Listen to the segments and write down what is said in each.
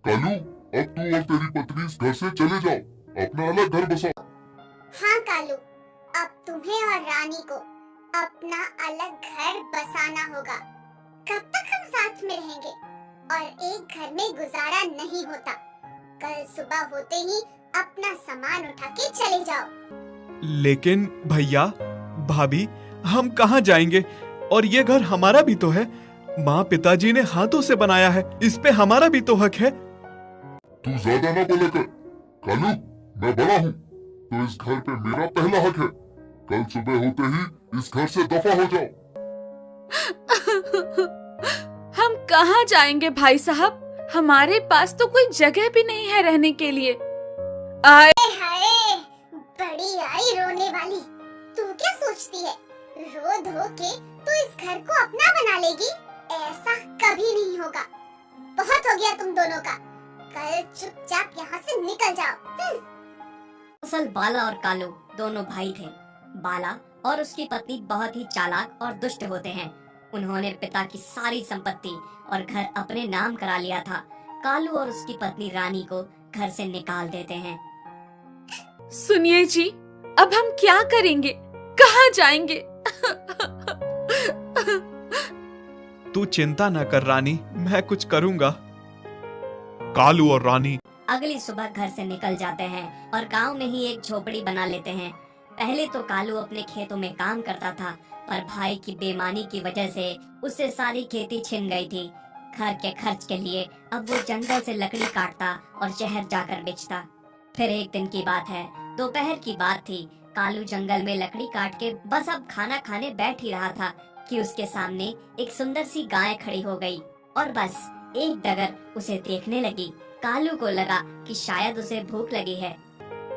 कालू, अब तू और तेरी पत्नी इस घर से चले जाओ, अपना अलग घर बसाओ। हाँ कालू, अब तुम्हें और रानी को अपना अलग घर बसाना होगा। कब तक हम साथ में रहेंगे? और एक घर में गुजारा नहीं होता। कल सुबह होते ही अपना सामान उठा के चले जाओ। लेकिन भैया, भाभी, हम कहाँ जाएंगे? और ये घर हमारा भी तो है। माँ पिताजी ने हाथों से बनाया है, इस पे हमारा भी तो हक है। तू ज्यादा ना बोले कर। कालू, मैं बड़ा हूँ, तो इस घर पे मेरा पहला हक है। कल सुबह होते ही इस घर से दफा हो जाओ। हम कहाँ जाएंगे भाई साहब? हमारे पास तो कोई जगह भी नहीं है रहने के लिए। आए हाय, बड़ी आई रोने वाली। तू क्या सोचती है? रो धो के तू इस घर को अपना बना लेगी? ऐसा कभी नहीं होगा। बहुत हो गया तुम दोनों का। कल चुपचाप यहाँ से निकल जाओ। असल बाला और कालू दोनों भाई थे। बाला और उसकी पत्नी बहुत ही चालाक और दुष्ट होते हैं। उन्होंने पिता की सारी संपत्ति और घर अपने नाम करा लिया था। कालू और उसकी पत्नी रानी को घर से निकाल देते हैं। सुनिए जी, अब हम क्या करेंगे? कहाँ जाएंगे? तू चिंता न कर रानी, मैं कुछ करूँगा। कालू और रानी अगली सुबह घर से निकल जाते हैं और गांव में ही एक झोपड़ी बना लेते हैं। पहले तो कालू अपने खेतों में काम करता था, पर भाई की बेईमानी की वजह से उससे सारी खेती छिन गई थी। घर के खर्च के लिए अब वो जंगल से लकड़ी काटता और शहर जाकर बेचता। फिर एक दिन की बात है, दोपहर की बात थी। कालू जंगल में लकड़ी काट के बस अब खाना खाने बैठ ही रहा था कि उसके सामने एक सुंदर सी गाय खड़ी हो गई और बस एक डगर उसे देखने लगी। कालू को लगा कि शायद उसे भूख लगी है।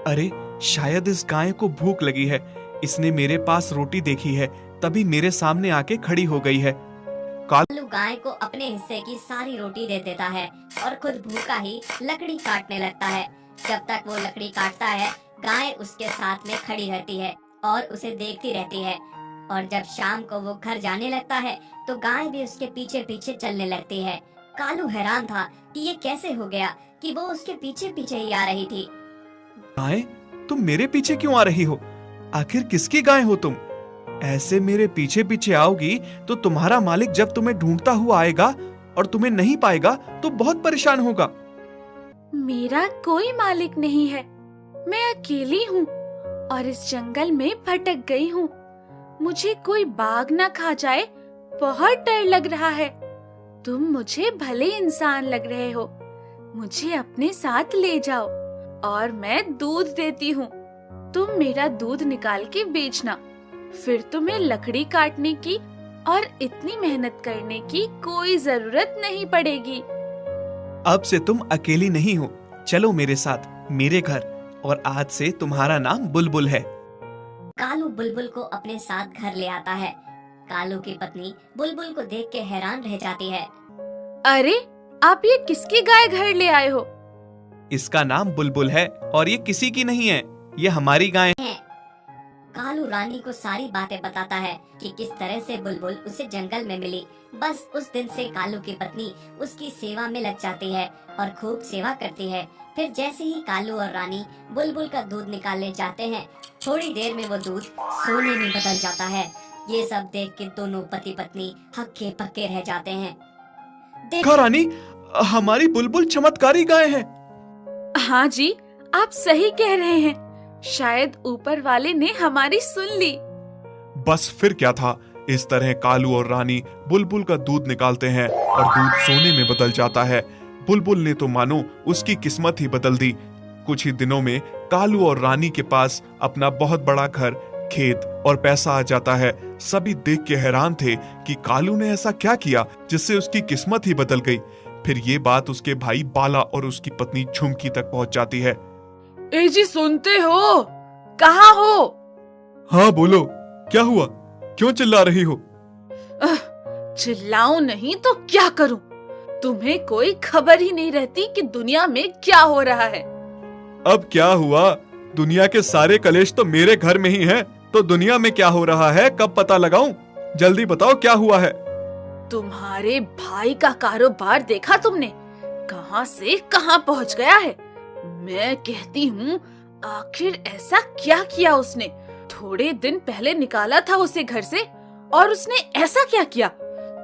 अरे, शायद इस गाय को भूख लगी है। इसने मेरे पास रोटी देखी है, तभी मेरे सामने आके खड़ी हो गई है। कालू गाय को अपने हिस्से की सारी रोटी दे देता है और खुद भूखा ही लकड़ी काटने लगता है। जब तक वो लकड़ी काटता है, गाय उसके साथ में खड़ी रहती है और उसे देखती रहती है। और जब शाम को वो घर जाने लगता है, तो गाय भी उसके पीछे पीछे चलने लगती है। कालू हैरान था कि ये कैसे हो गया कि वो उसके पीछे पीछे ही आ रही थी। गाय, तुम मेरे पीछे क्यों आ रही हो? आखिर किसकी गाय हो तुम? ऐसे मेरे पीछे पीछे आओगी तो तुम्हारा मालिक जब तुम्हें ढूंढता हुआ आएगा और तुम्हें नहीं पाएगा तो बहुत परेशान होगा। मेरा कोई मालिक नहीं है। मैं अकेली हूँ और इस जंगल में भटक गई हूँ। मुझे कोई बाघ ना खा जाए, बहुत डर लग रहा है। तुम मुझे भले इंसान लग रहे हो। मुझे अपने साथ ले जाओ और मैं दूध देती हूँ। तुम मेरा दूध निकाल के बेचना, फिर तुम्हें लकड़ी काटने की और इतनी मेहनत करने की कोई जरूरत नहीं पड़ेगी। अब से तुम अकेली नहीं हो, चलो मेरे साथ मेरे घर, और आज से तुम्हारा नाम बुलबुल है। कालू बुलबुल को अपने साथ घर ले आता है। कालू की पत्नी बुलबुल को देख के हैरान रह जाती है। अरे, आप ये किसकी गाय घर ले आए हो? इसका नाम बुलबुल है और ये किसी की नहीं है, ये हमारी गाय है। कालू रानी को सारी बातें बताता है कि किस तरह से बुलबुल उसे जंगल में मिली। बस उस दिन से कालू की पत्नी उसकी सेवा में लग जाती है और खूब सेवा करती है। फिर जैसे ही कालू और रानी बुलबुल का दूध निकालने जाते हैं, थोड़ी देर में वो दूध सोने में बदल जाता है। ये सब देख के दोनों पति पत्नी हक्के पक्के रह जाते हैं। देखो रानी, हमारी बुलबुल चमत्कारी गाय है। हाँ जी, आप सही कह रहे हैं। शायद ऊपर वाले ने हमारी सुन ली। बस फिर क्या था, इस तरह कालू और रानी बुलबुल का दूध निकालते हैं और दूध सोने में बदल जाता है। बुलबुल ने तो मानो उसकी किस्मत ही बदल दी। कुछ ही दिनों में कालू और रानी के पास अपना बहुत बड़ा घर, खेत और पैसा आ जाता है। सभी देख के हैरान थे कि कालू ने ऐसा क्या किया जिससे उसकी किस्मत ही बदल गई। फिर ये बात उसके भाई बाला और उसकी पत्नी झुमकी तक पहुंच जाती है। ए जी, सुनते हो? कहाँ हो? हाँ बोलो, क्या हुआ? क्यों चिल्ला रही हो? चिल्लाऊं नहीं तो क्या करूं? तुम्हें कोई खबर ही नहीं रहती कि दुनिया में क्या हो रहा है। अब क्या हुआ? दुनिया के सारे कलेश तो मेरे घर में ही हैं, तो दुनिया में क्या हो रहा है कब पता लगाऊं? जल्दी बताओ क्या हुआ है। तुम्हारे भाई का कारोबार देखा तुमने? कहाँ कहां से कहां पहुंच गया है। मैं कहती हूँ आखिर ऐसा क्या किया उसने। थोड़े दिन पहले निकाला था उसे घर से और उसने ऐसा क्या किया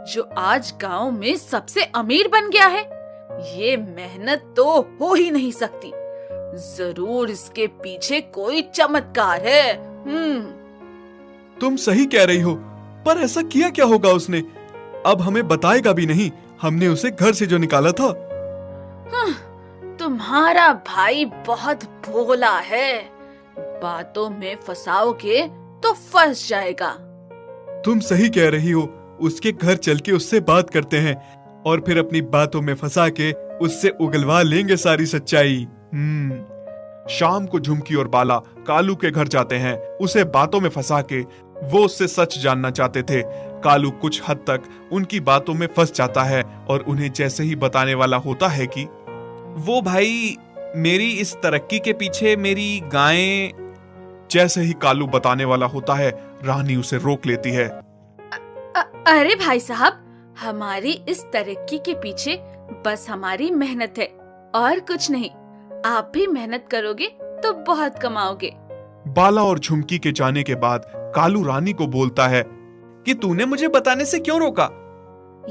जो आज गांव में सबसे अमीर बन गया है। ये मेहनत तो हो ही नहीं सकती। जरूर इसके पीछे कोई चमत्कार है। तुम सही कह रही हो, पर ऐसा किया क्या होगा उसने? अब हमें बताएगा भी नहीं। हमने उसे घर से जो निकाला था। तुम्हारा भाई बहुत भोला है, बातों में फंसाओगे तो फंस जाएगा। तुम सही कह रही हो। उसके घर चल के उससे बात करते हैं और फिर अपनी बातों में फंसा के उससे उगलवा लेंगे सारी सच्चाई। शाम को झुमकी और बाला कालू के घर जाते हैं। उसे बातों में फंसा के वो उससे सच जानना चाहते थे। कालू कुछ हद तक उनकी बातों में फंस जाता है और उन्हें जैसे ही बताने वाला होता है कि वो भाई, मेरी इस तरक्की के पीछे मेरी गायें। जैसे ही कालू बताने वाला होता है, रानी उसे रोक लेती है। अरे भाई साहब, हमारी इस तरक्की के पीछे बस हमारी मेहनत है और कुछ नहीं। आप भी मेहनत करोगे तो बहुत कमाओगे। बाला और झुमकी के जाने के बाद कालू रानी को बोलता है कि तूने मुझे बताने से क्यों रोका?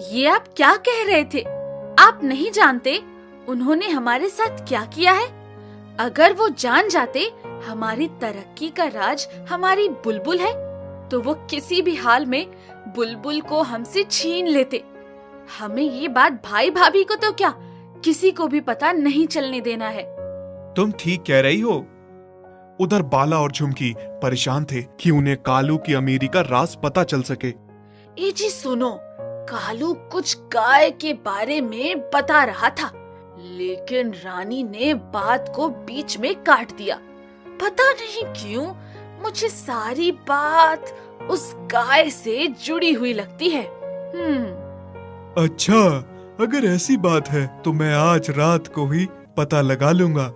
ये आप क्या कह रहे थे? आप नहीं जानते उन्होंने हमारे साथ क्या किया है? अगर वो जान जाते हमारी तरक्की का राज हमारी बुलबुल है तो वो किसी भी हाल में बुलबुल को हमसे छीन लेते। हमें ये बात भाई भाभी को तो क्या, किसी को भी पता नहीं चलने देना है। तुम ठीक कह रही हो। उधर बाला और झुमकी परेशान थे कि उन्हें कालू की अमीरी का राज पता चल सके। ए जी सुनो, कालू कुछ गाय के बारे में बता रहा था, लेकिन रानी ने बात को बीच में काट दिया। पता नहीं क्यों मुझे सारी बात उस गाय से जुड़ी हुई लगती है। अच्छा, अगर ऐसी बात है तो मैं आज रात को ही पता लगा लूंगा।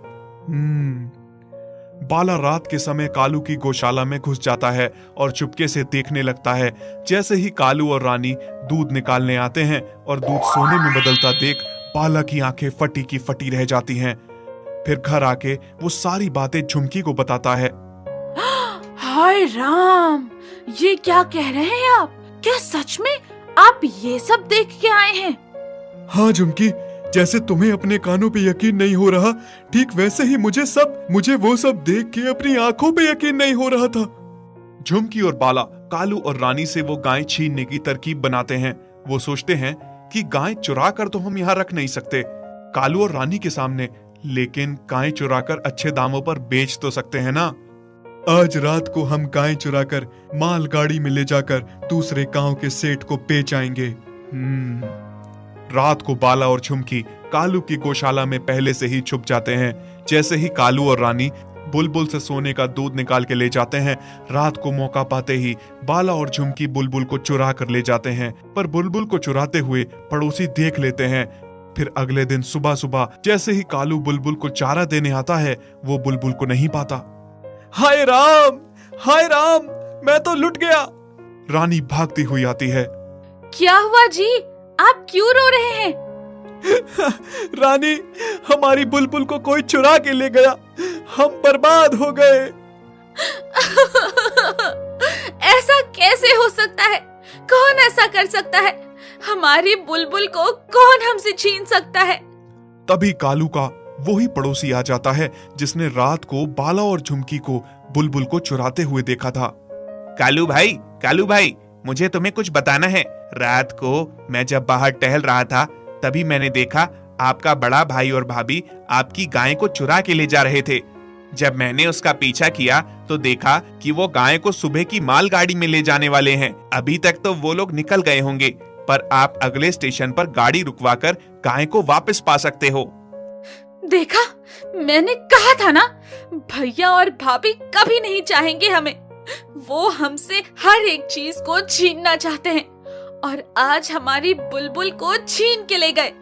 बाला रात के समय कालू की गौशाला में घुस जाता है और चुपके से देखने लगता है। जैसे ही कालू और रानी दूध निकालने आते हैं और दूध सोने में बदलता देख बाला की आंखें फटी की फटी रह जाती हैं। फिर घर आके वो सारी बातें झुमकी को बताता है। हाय राम, ये क्या कह रहे हैं आप? क्या सच में आप ये सब देख के आए हैं? हाँ झुमकी, जैसे तुम्हें अपने कानों पे यकीन नहीं हो रहा, ठीक वैसे ही मुझे वो सब देख के अपनी आंखों पे यकीन नहीं हो रहा था। झुमकी और बाला कालू और रानी से वो गाय छीनने की तरकीब बनाते हैं। वो सोचते हैं कि गाय चुरा कर तो हम यहाँ रख नहीं सकते कालू और रानी के सामने, लेकिन गाय चुरा कर अच्छे दामों पर बेच तो सकते हैं ना। आज रात को हम गाय चुराकर मालगाड़ी में ले जाकर दूसरे गांव के सेठ को बेच आएंगे। रात को बाला और झुमकी कालू की गौशाला में पहले से ही छुप जाते हैं। जैसे ही कालू और रानी बुलबुल से सोने का दूध निकाल के ले जाते हैं, रात को मौका पाते ही बाला और झुमकी बुलबुल को चुरा कर ले जाते हैं। पर बुलबुल को चुराते हुए पड़ोसी देख लेते हैं। फिर अगले दिन सुबह सुबह जैसे ही कालू बुलबुल को चारा देने आता है, वो बुलबुल को नहीं पाता। हाय राम, मैं तो लुट गया। रानी भागती हुई आती है। क्या हुआ जी, आप क्यों रो रहे हैं? रानी, हमारी बुलबुल को कोई चुरा के ले गया, हम बर्बाद हो गए। ऐसा कैसे हो सकता है? कौन ऐसा कर सकता है? हमारी बुलबुल को कौन हमसे छीन सकता है? तभी कालू का वही पड़ोसी आ जाता है जिसने रात को बाला और झुमकी को बुलबुल को चुराते हुए देखा था। कालू भाई, मुझे तुम्हें कुछ बताना है। रात को मैं जब बाहर टहल रहा था, तभी मैंने देखा आपका बड़ा भाई और भाभी आपकी गाय को चुरा के ले जा रहे थे। जब मैंने उसका पीछा किया तो देखा कि वो गाय को सुबह की मालगाड़ी में ले जाने वाले हैं। अभी तक तो वो लोग निकल गए होंगे, पर आप अगले स्टेशन पर गाड़ी रुकवाकर गाय को वापस पा सकते हो। देखा, मैंने कहा था ना, भैया और भाभी कभी नहीं चाहेंगे हमें। वो हमसे हर एक चीज को छीनना चाहते हैं और आज हमारी बुलबुल को छीन के ले गए।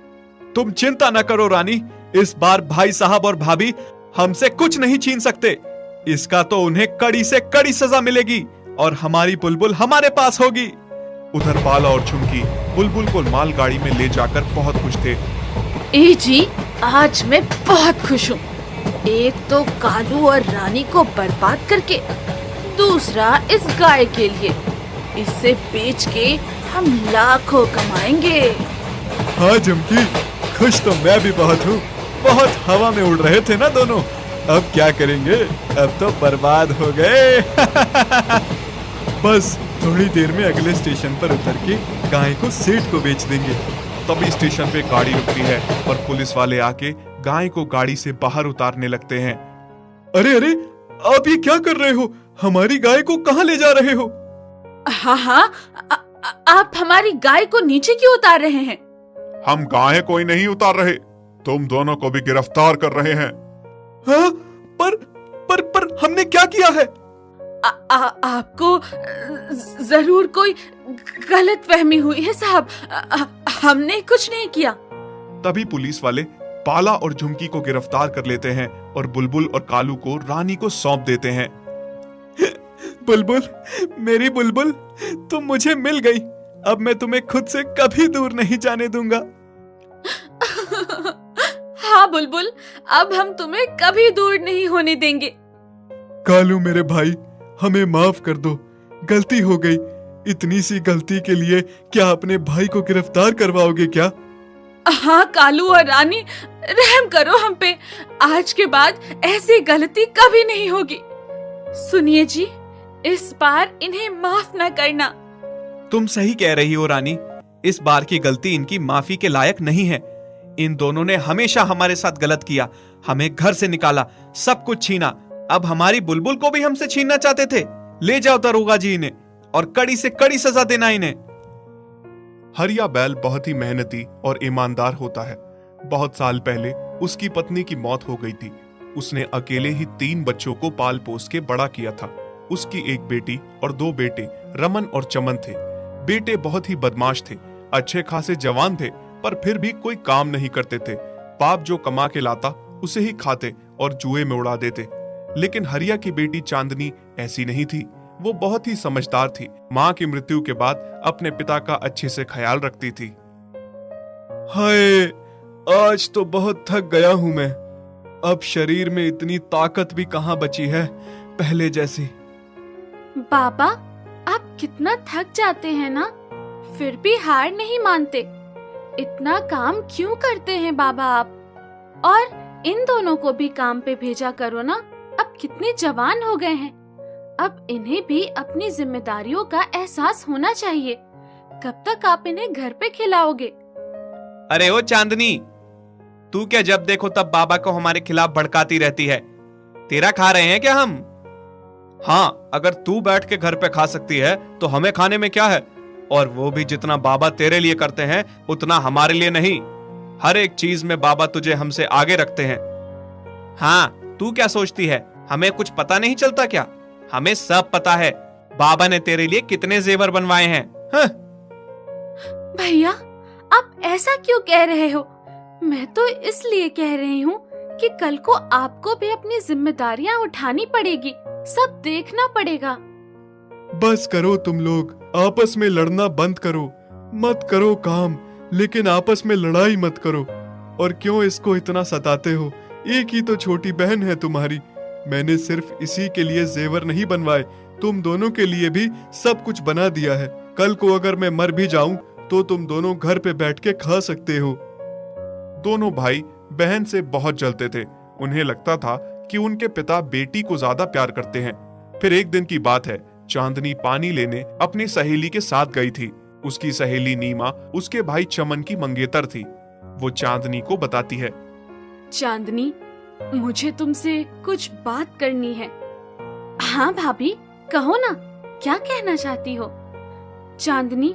तुम चिंता न करो रानी, इस बार भाई साहब और भाभी हमसे कुछ नहीं छीन सकते। इसका तो उन्हें कड़ी से कड़ी सजा मिलेगी और हमारी बुलबुल हमारे पास होगी। उधर बाला और झुमकी बुलबुल को मालगाड़ी में ले जाकर बहुत खुश थे। ए जी, आज मैं बहुत खुश हूँ। एक तो कालू और रानी को बर्बाद करके, दूसरा इस गाय के लिए। इसे बेच के हम लाखों कमाएंगे। हाँ जमकी, खुश तो मैं भी बहुत हूँ। बहुत हवा में उड़ रहे थे ना दोनों, अब क्या करेंगे, अब तो बर्बाद हो गए। बस थोड़ी देर में अगले स्टेशन पर उतर के गाय को सेठ को बेच देंगे। तभी स्टेशन पे गाड़ी रुकती है और पुलिस वाले आके गाय को गाड़ी से बाहर उतारने लगते हैं। अरे अरे, आप ये क्या कर रहे हो? हमारी गाय को कहाँ ले जा रहे हो? हाँ, आप हमारी गाय को नीचे क्यों उतार रहे हैं? हम गाय कोई नहीं उतार रहे, तुम दोनों को भी गिरफ्तार कर रहे हैं। हाँ, पर हमने क्या किया है? आपको जरूर कोई गलतफहमी हुई है साहब। हमने कुछ नहीं किया। तभी पुलिस वाले पाला और झुमकी को गिरफ्तार कर लेते हैं और बुलबुल और कालू को रानी को सौंप देते हैं। बुलबुल, मेरी बुलबुल, तुम मुझे मिल गई। अब मैं तुम्हें खुद से कभी दूर नहीं जाने दूंगा। हाँ बुलबुल, अब हम तुम्हें कभी दूर नहीं होने देंगे। कालू मेरे भाई, हमें माफ कर दो, गलती हो गई। इतनी सी गलती के लिए क्या अपने भाई को गिरफ्तार करवाओगे क्या? हाँ कालू और रानी, रहम करो हम पे। आज के बाद ऐसी गलती कभी नहीं होगी। सुनिए जी, इस बार इन्हें माफ न करना। तुम सही कह रही हो रानी, इस बार की गलती इनकी माफी के लायक नहीं है। इन दोनों ने हमेशा हमारे साथ गलत किया, हमें घर से निकाला, सब कुछ छीना। अब हमारी बुलबुल को भी हमसे छीनना चाहते थे। ले जाओ दरोगा जी इन्हें और कड़ी से कड़ी सजा देना इन्हें। हरिया बैल बहुत ही मेहनती और ईमानदार होता है। बहुत साल पहले उसकी पत्नी की मौत हो गई थी। उसने अकेले ही 3 बच्चों को पाल पोस के बड़ा किया था। उसकी एक बेटी और 2 बेटे रमन और चमन थे। बेटे बहुत ही बदमाश थे, अच्छे खासे जवान थे, पर फिर भी कोई काम नहीं करते थे। बाप जो कमा के लाता उसे ही खाते और जुए में उड़ा देते। लेकिन हरिया की बेटी चांदनी ऐसी नहीं थी। वो बहुत ही समझदार थी। माँ की मृत्यु के बाद अपने पिता का अच्छे से ख्याल रखती थी। हाय, आज तो बहुत थक गया हूं मैं। अब शरीर में इतनी ताकत भी कहाँ बची है पहले जैसी। बाबा, आप कितना थक जाते हैं ना, फिर भी हार नहीं मानते। इतना काम क्यों करते हैं बाबा आप? और इन दोनों को भी काम पे भेजा करो ना। अब कितने जवान हो गए हैं, अब इन्हें भी अपनी जिम्मेदारियों का एहसास होना चाहिए। कब तक आप इन्हें घर पे खिलाओगे? अरे ओ चांदनी, तू क्या जब देखो तब बाबा को हमारे खिलाफ भड़काती रहती है? तेरा खा रहे हैं क्या हम? हाँ, अगर तू बैठ के घर पे खा सकती है तो हमें खाने में क्या है? और वो भी जितना बाबा तेरे लिए करते हैं उतना हमारे लिए नहीं। हर एक चीज में बाबा तुझे हमसे आगे रखते हैं। हाँ, तू क्या सोचती है, हमें कुछ पता नहीं चलता क्या? हमें सब पता है। बाबा ने तेरे लिए कितने जेवर बनवाए हैं। हाँ? भैया, आप ऐसा क्यों कह रहे हो? मैं तो इसलिए कह रही हूँ कि कल को आपको भी अपनी जिम्मेदारियाँ उठानी पड़ेगी, सब देखना पड़ेगा। बस करो तुम लोग, आपस में लड़ना बंद करो। मत करो काम, लेकिन आपस में लड़ाई मत करो। और क्यों इसको इतना सताते हो? एक ही तो छोटी बहन है तुम्हारी। मैंने सिर्फ इसी के लिए जेवर नहीं बनवाए, तुम दोनों के लिए भी सब कुछ बना दिया है। कल को अगर मैं मर भी जाऊं तो तुम दोनों घर पे बैठ के खा सकते हो। दोनों भाई बहन से बहुत जलते थे। उन्हें लगता था कि उनके पिता बेटी को ज्यादा प्यार करते हैं। फिर एक दिन की बात है, चांदनी पानी लेने अपनी सहेली के साथ गई थी। उसकी सहेली नीमा उसके भाई चमन की मंगेतर थी। वो चांदनी को बताती है, चांदनी, मुझे तुमसे कुछ बात करनी है। हाँ भाभी, कहो ना, क्या कहना चाहती हो? चांदनी,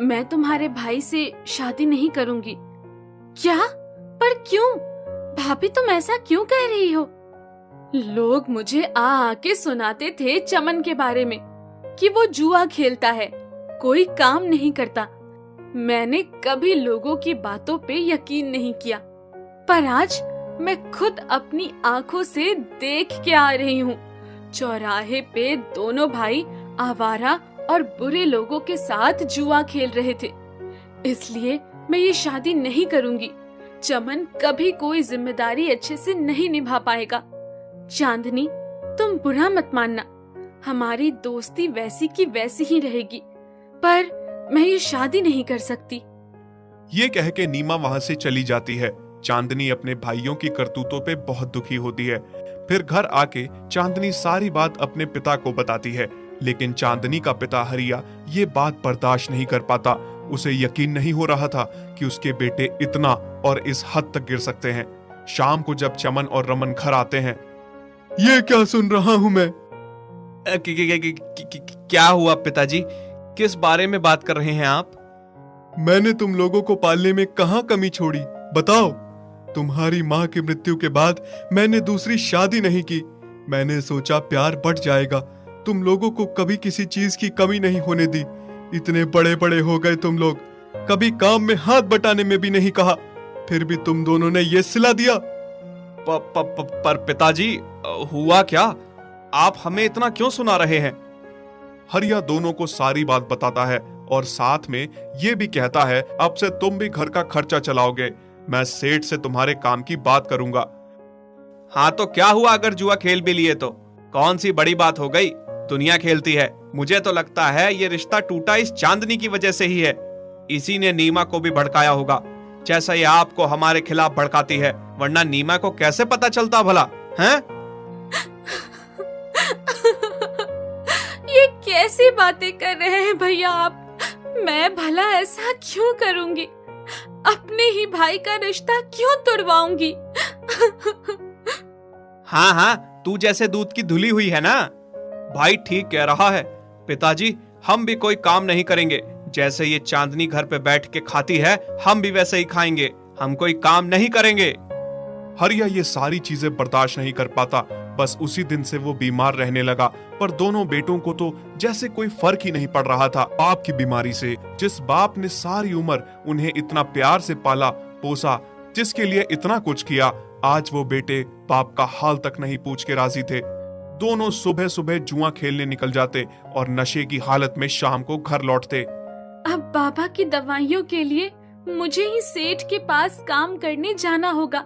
मैं तुम्हारे भाई से शादी नहीं करूंगी। क्या? पर क्यों? भाभी, तुम ऐसा क्यों कह रही हो? लोग मुझे आके सुनाते थे चमन के बारे में कि वो जुआ खेलता है, कोई काम नहीं करता। मैंने कभी लोगों की बातों पे यकीन नहीं किया, पर आज मैं खुद अपनी आंखों से देख के आ रही हूँ। चौराहे पे दोनों भाई आवारा और बुरे लोगों के साथ जुआ खेल रहे थे। इसलिए मैं ये शादी नहीं करूंगी। चमन कभी कोई जिम्मेदारी अच्छे से नहीं निभा पाएगा। चांदनी, तुम बुरा मत मानना, हमारी दोस्ती वैसी की वैसी ही रहेगी, पर मैं ये शादी नहीं कर सकती। ये कह के नीमा वहां से चली जाती है। चांदनी अपने भाइयों की करतूतों पे बहुत दुखी होती है। फिर घर आके चांदनी सारी बात अपने पिता को बताती है, लेकिन चांदनी का पिता हरिया ये बात बर्दाश्त नहीं कर पाता। उसे यकीन नहीं हो रहा था कि उसके बेटे इतना और इस हद तक गिर सकते हैं। शाम को जब चमन और रमन घर आते हैं, ये क्या सुन रहा हूं मैं? क्या हुआ पिताजी? किस बारे में बात कर रहे हैं आप? मैंने तुम लोगों को पालने में कहां कमी छोड़ी, बताओ। तुम्हारी माँ की मृत्यु के बाद मैंने दूसरी शादी नहीं की। मैंने सोचा प्यार बढ़ जाएगा, तुम लोगों को कभी किसी चीज की कमी नहीं होने दी। इतने बड़े बड़े हो गए तुम लोग, कभी काम में हाथ बटाने में भी नहीं कहा, फिर भी तुम दोनों ने ये सिला दिया। पर पिताजी, हुआ क्या? आप हमें इतना क्यों सुना रहे हैं? हरिया दोनों को सारी बात बताता है और साथ में ये भी कहता है, अब से तुम भी घर का खर्चा चलाओगे। मैं सेठ से तुम्हारे काम की बात करूंगा। हाँ तो क्या हुआ अगर जुआ खेल भी लिए तो? कौन सी बड़ी बात हो गई? दुनिया खेलती है। मुझे तो लगता है ये रिश्ता टूटा इस चांदनी की वजह से ही है। इसी ने नीमा को भी भड़काया होगा, जैसा ये आपको हमारे खिलाफ भड़काती है। वरना नीमा को कैसे पता चलता भला, हैं? ये कैसी बातें कर रहे हैं भैया आप? मैं भला ऐसा क्यों करूंगी? अपने ही भाई का रिश्ता क्यों तोड़वाऊंगी? हाँ हाँ, तू जैसे दूध की धुली हुई है ना। भाई ठीक कह रहा है। पिताजी, हम भी कोई काम नहीं करेंगे। जैसे ये चांदनी घर पे बैठ के खाती है, हम भी वैसे ही खाएंगे। हम कोई काम नहीं करेंगे। हरिया ये सारी चीजें बर्दाश्त नहीं कर पाता। बस उसी दिन से वो बीमार रहने लगा। पर दोनों बेटों को तो जैसे कोई फर्क ही नहीं पड़ रहा था बाप की बीमारी से। जिस बाप ने सारी उम्र उन्हें इतना प्यार से पाला पोसा, जिसके लिए इतना कुछ किया, आज वो बेटे बाप का हाल तक नहीं पूछ के राजी थे। दोनों सुबह सुबह जुआ खेलने निकल जाते और नशे की हालत में शाम को घर लौटते। अब बाबा की दवाइयों के लिए मुझे ही सेठ के पास काम करने जाना होगा।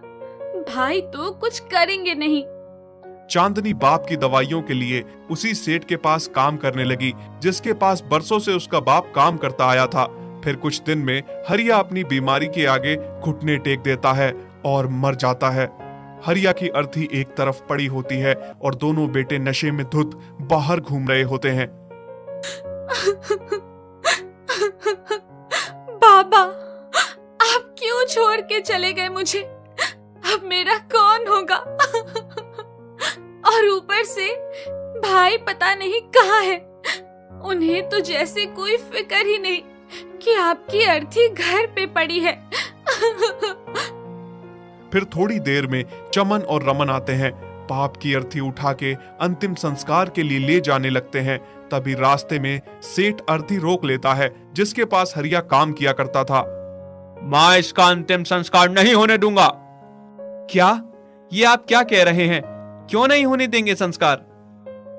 भाई तो कुछ करेंगे नहीं। चांदनी बाप की दवाइयों के लिए उसी सेठ के पास काम करने लगी, जिसके पास बरसों से उसका बाप काम करता आया था। फिर कुछ दिन में हरिया अपनी बीमारी के आगे घुटने टेक देता है और मर जाता है। हरिया की अर्थी एक तरफ पड़ी होती है और दोनों बेटे नशे में धुत बाहर घूम रहे होते हैं। बाबा, आप क्यों छोड़ के चले गए मुझे? अब मेरा कौन होगा? और ऊपर से भाई पता नहीं कहाँ है। उन्हें तो जैसे कोई फिक्र ही नहीं कि आपकी अर्थी घर पे पड़ी है। फिर थोड़ी देर में चमन और रमन आते हैं। बाप की अर्थी उठा के अंतिम संस्कार के लिए ले जाने लगते हैं। तभी रास्ते में सेठ अर्थी रोक लेता है, जिसके पास हरिया काम किया करता था। मैं इसका अंतिम संस्कार नहीं होने दूंगा। क्या? ये आप क्या कह रहे हैं? क्यों नहीं होने देंगे संस्कार?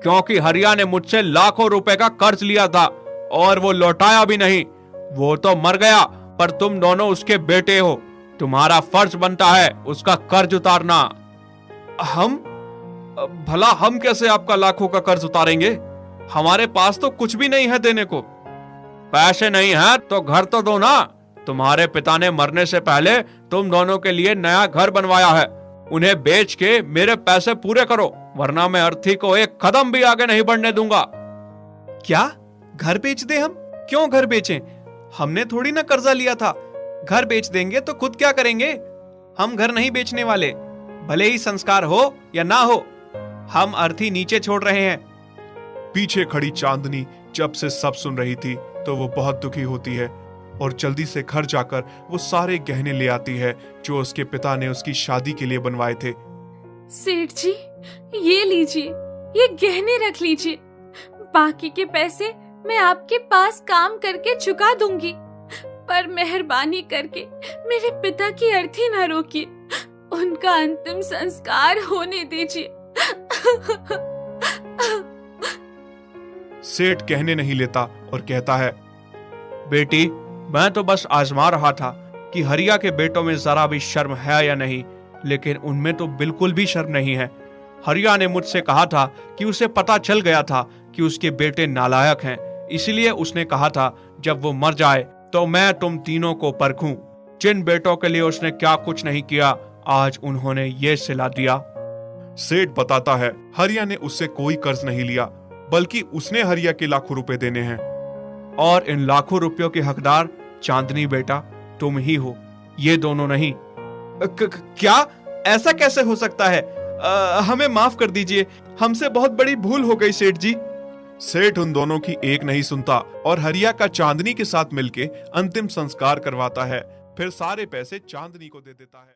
क्योंकि हरिया ने मुझसे लाखों रुपए का कर्ज लिया था और वो लौटाया भी नहीं। वो तो मर गया, पर तुम दोनों उसके बेटे हो। तुम्हारा फर्ज बनता है उसका कर्ज उतारना। हम? भला हम कैसे आपका लाखों का कर्ज उतारेंगे? हमारे पास तो कुछ भी नहीं है देने को। पैसे नहीं है तो घर तो दो ना। तुम्हारे पिता ने मरने से पहले तुम दोनों के लिए नया घर बनवाया है। उन्हें बेच के मेरे पैसे पूरे करो, वरना मैं अर्थी को एक कदम भी आगे नहीं बढ़ने दूंगा। क्या? घर बेच दे हम? क्यों घर बेचें? हमने थोड़ी ना कर्जा लिया था। घर बेच देंगे तो खुद क्या करेंगे? हम घर नहीं बेचने वाले, भले ही संस्कार हो या ना हो। हम अर्थी नीचे छोड़ रहे हैं। पीछे खड़ी चांदनी जब से सब सुन रही थी तो वो बहुत दुखी होती है और जल्दी से घर जाकर वो सारे गहने ले आती है जो उसके पिता ने उसकी शादी के लिए बनवाए थे। सेठ जी, ये लीजिए, ये गहने रख लीजिए। बाकी के पैसे मैं आपके पास काम करके चुका दूंगी, पर मेहरबानी करके मेरे पिता की अर्थी ना रोकिए। उनका अंतिम संस्कार होने दीजिए। सेठ कहने नहीं लेता और कहता है, बेटी, मैं तो बस आजमा रहा था। कि हरिया के बेटों में जरा भी शर्म है या नहीं, लेकिन उनमें तो बिल्कुल भी शर्म नहीं है। हरिया ने मुझसे कहा था कि उसे पता चल गया था कि उसके बेटे नालायक हैं, इसलिए उसने कहा था जब वो मर जाए तो मैं तुम तीनों को परखूं। जिन बेटों के लिए उसने क्या कुछ नहीं किया, आज उन्होंने ये सिला दिया। सेठ बताता है हरिया ने उससे कोई कर्ज नहीं लिया, बल्कि उसने हरिया के लाखों रुपए देने हैं। और इन लाखों रुपयों के हकदार चांदनी बेटा तुम ही हो, ये दोनों नहीं। क्या? ऐसा कैसे हो सकता है? हमें माफ कर दीजिए, हमसे बहुत बड़ी भूल हो गई सेठ जी। सेठ उन दोनों की एक नहीं सुनता और हरिया का चांदनी के साथ मिलके अंतिम संस्कार करवाता है, फिर सारे पैसे चांदनी को दे देता है।